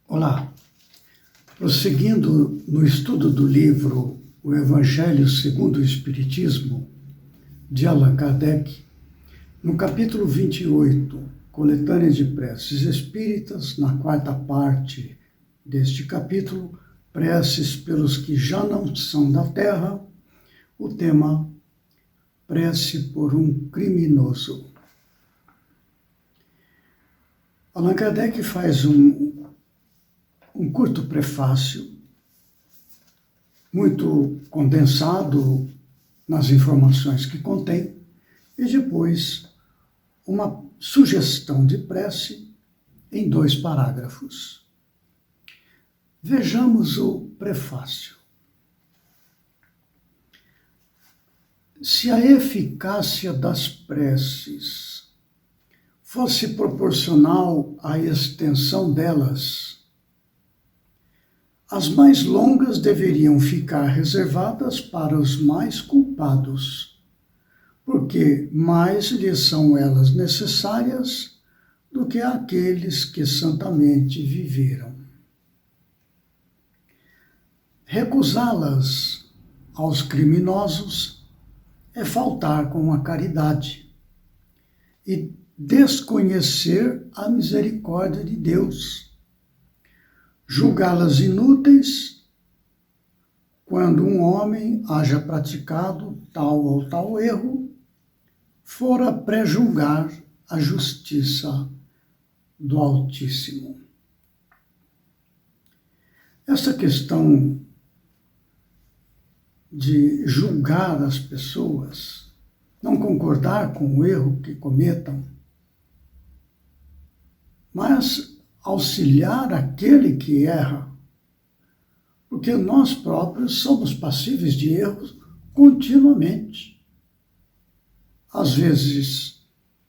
Olá, prosseguindo no estudo do livro O Evangelho segundo o Espiritismo, de Allan Kardec, no capítulo 28, Coletânea de Preces Espíritas, na quarta parte deste capítulo, Preces pelos que já não são da terra, o tema Prece por um criminoso. Allan Kardec faz um curto prefácio, muito condensado nas informações que contém, e depois uma sugestão de prece em 2 parágrafos. Vejamos o prefácio. Se a eficácia das preces fosse proporcional à extensão delas, as mais longas deveriam ficar reservadas para os mais culpados, porque mais lhes são elas necessárias do que aqueles que santamente viveram. Recusá-las aos criminosos é faltar com a caridade e desconhecer a misericórdia de Deus. Julgá-las inúteis quando um homem haja praticado tal ou tal erro, fora pré-julgar a justiça do Altíssimo. Essa questão de julgar as pessoas, não concordar com o erro que cometam, mas auxiliar aquele que erra, porque nós próprios somos passíveis de erros continuamente. Às vezes,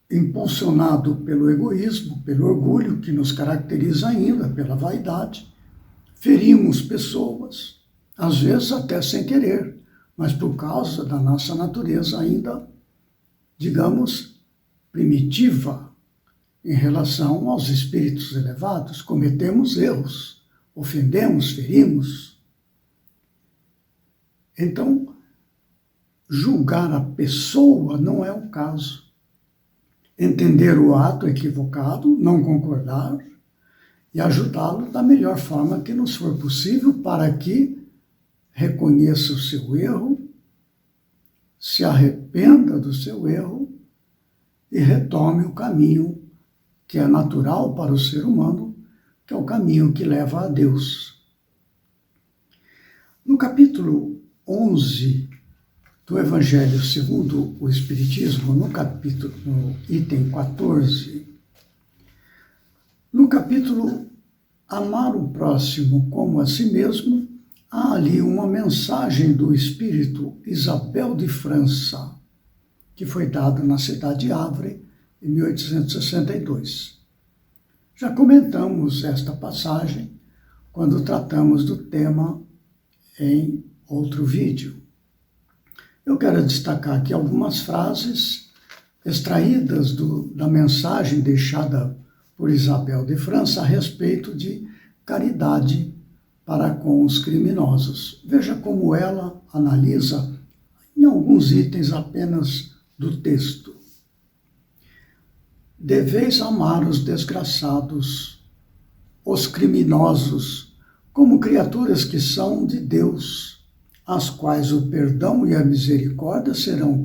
impulsionado pelo egoísmo, pelo orgulho que nos caracteriza ainda, pela vaidade, ferimos pessoas, às vezes até sem querer, mas por causa da nossa natureza ainda, digamos, primitiva, em relação aos espíritos elevados, cometemos erros, ofendemos, ferimos. Então, julgar a pessoa não é o caso. Entender o ato equivocado, não concordar e ajudá-lo da melhor forma que nos for possível para que reconheça o seu erro, se arrependa do seu erro e retome o caminho que é natural para o ser humano, que é o caminho que leva a Deus. No capítulo 11 do Evangelho segundo o Espiritismo, no item 14, no capítulo Amar o Próximo como a si mesmo, há ali uma mensagem do Espírito Isabel de França, que foi dada na cidade de Havre, em 1862. Já comentamos esta passagem quando tratamos do tema em outro vídeo. Eu quero destacar aqui algumas frases extraídas da mensagem deixada por Isabel de França a respeito de caridade para com os criminosos. Veja como ela analisa em alguns itens apenas do texto. Deveis amar os desgraçados, os criminosos, como criaturas que são de Deus, às quais o perdão e a misericórdia serão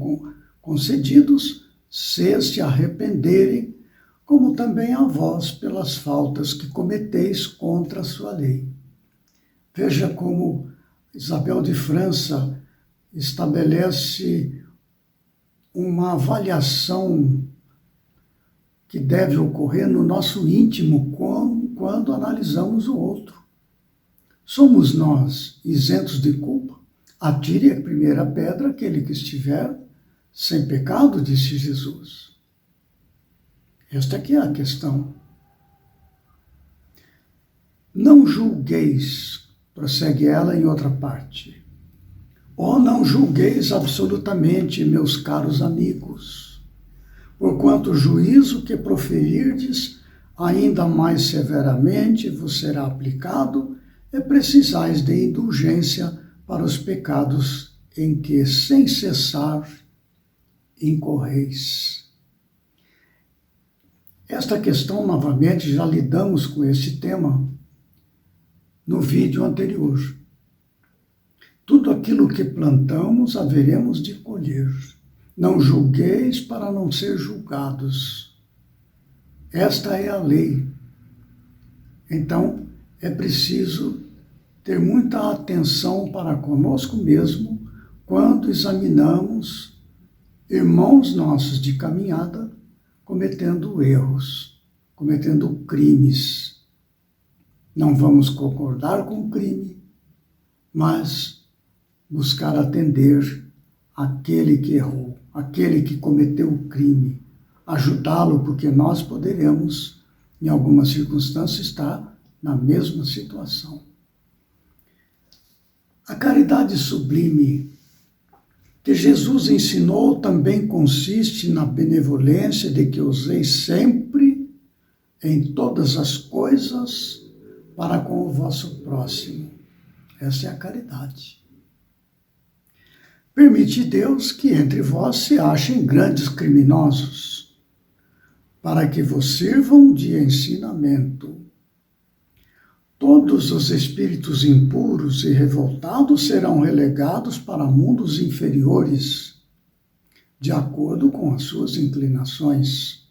concedidos se arrependerem, como também a vós pelas faltas que cometeis contra a sua lei. Veja como Isabel de França estabelece uma avaliação que deve ocorrer no nosso íntimo quando analisamos o outro. Somos nós isentos de culpa? Atire a primeira pedra aquele que estiver sem pecado, disse Jesus. Esta aqui é a questão. Não julgueis, prossegue ela em outra parte. Oh, não julgueis absolutamente, meus caros amigos, porquanto o juízo que proferirdes ainda mais severamente vos será aplicado, e precisais de indulgência para os pecados em que, sem cessar, incorreis. Esta questão, novamente, já lidamos com esse tema no vídeo anterior. Tudo aquilo que plantamos haveremos de colher. Não julgueis para não ser julgados. Esta é a lei. Então, é preciso ter muita atenção para conosco mesmo quando examinamos irmãos nossos de caminhada cometendo erros, cometendo crimes. Não vamos concordar com o crime, mas buscar atender aquele que errou, aquele que cometeu o crime, ajudá-lo, porque nós poderemos, em alguma circunstância, estar na mesma situação. A caridade sublime que Jesus ensinou também consiste na benevolência de que useis sempre, em todas as coisas, para com o vosso próximo. Essa é a caridade. Permite Deus que entre vós se achem grandes criminosos, para que vos sirvam de ensinamento. Todos os espíritos impuros e revoltados serão relegados para mundos inferiores, de acordo com as suas inclinações.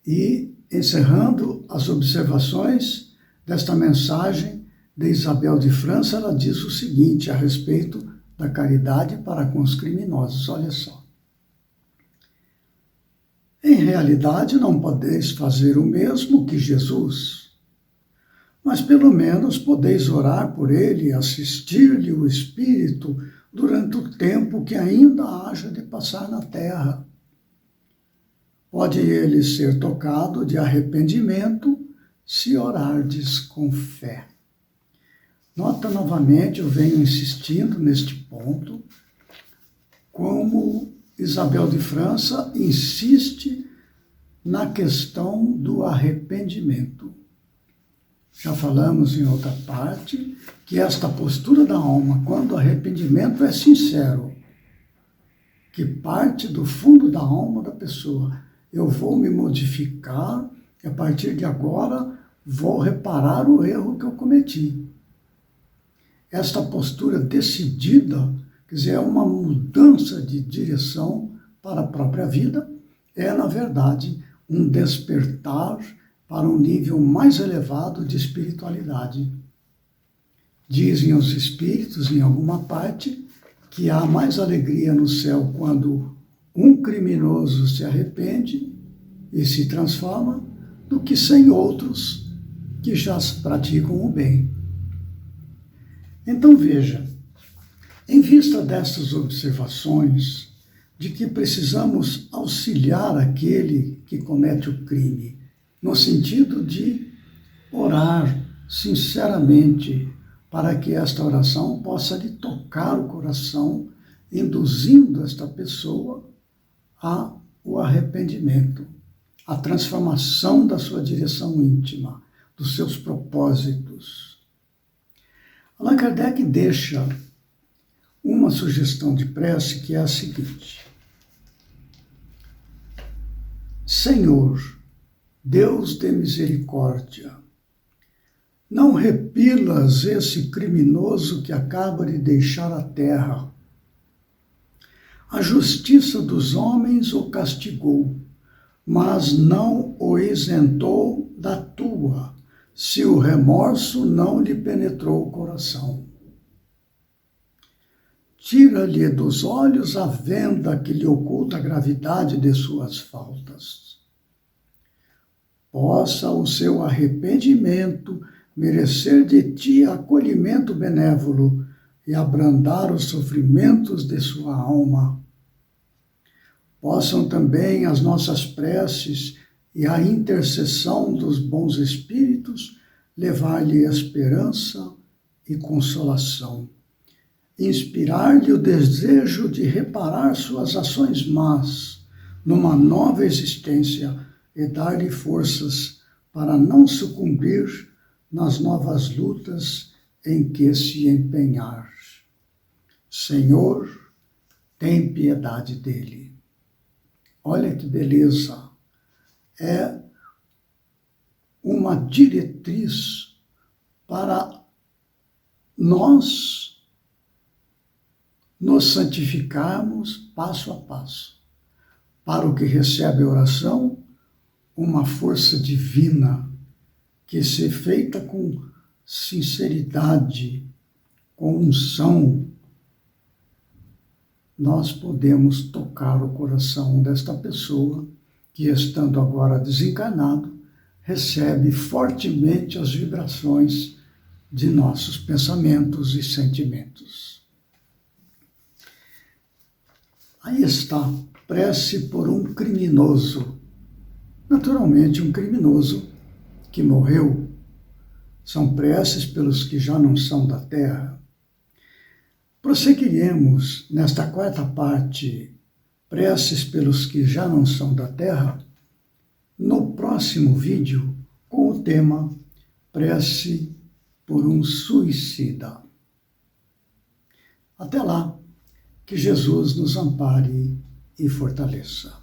E, encerrando as observações desta mensagem de Isabel de França, ela diz o seguinte a respeito da caridade para com os criminosos. Olha só. Em realidade, não podeis fazer o mesmo que Jesus, mas pelo menos podeis orar por ele e assistir-lhe o Espírito durante o tempo que ainda haja de passar na terra. Pode ele ser tocado de arrependimento se orardes com fé. Nota novamente, eu venho insistindo neste ponto, como Isabel de França insiste na questão do arrependimento. Já falamos em outra parte que esta postura da alma, quando o arrependimento é sincero, que parte do fundo da alma da pessoa, eu vou me modificar e a partir de agora vou reparar o erro que eu cometi. Esta postura decidida, quer dizer, é uma mudança de direção para a própria vida, é, na verdade, um despertar para um nível mais elevado de espiritualidade. Dizem os espíritos, em alguma parte, que há mais alegria no céu quando um criminoso se arrepende e se transforma, do que 100 outros que já praticam o bem. Então veja, em vista destas observações de que precisamos auxiliar aquele que comete o crime, no sentido de orar sinceramente para que esta oração possa lhe tocar o coração, induzindo esta pessoa ao arrependimento, à transformação da sua direção íntima, dos seus propósitos. Allan Kardec deixa uma sugestão de prece que é a seguinte: Senhor, Deus de misericórdia, não repilas esse criminoso que acaba de deixar a terra. A justiça dos homens o castigou, mas não o isentou da tua, se o remorso não lhe penetrou o coração. Tira-lhe dos olhos a venda que lhe oculta a gravidade de suas faltas. Possa o seu arrependimento merecer de ti acolhimento benévolo e abrandar os sofrimentos de sua alma. Possam também as nossas preces e a intercessão dos bons espíritos levar-lhe esperança e consolação, inspirar-lhe o desejo de reparar suas ações más numa nova existência e dar-lhe forças para não sucumbir nas novas lutas em que se empenhar. Senhor, tem piedade dele. Olha que beleza! É uma diretriz para nós nos santificarmos passo a passo. Para o que recebe a oração, uma força divina que, se feita com sinceridade, com unção, nós podemos tocar o coração desta pessoa que, estando agora desencarnado, recebe fortemente as vibrações de nossos pensamentos e sentimentos. Aí está, prece por um criminoso. Naturalmente, um criminoso que morreu. São preces pelos que já não são da terra. Prosseguiremos nesta quarta parte, preces pelos que já não são da terra, no próximo vídeo, com o tema Prece por um suicida. Até lá, que Jesus nos ampare e fortaleça.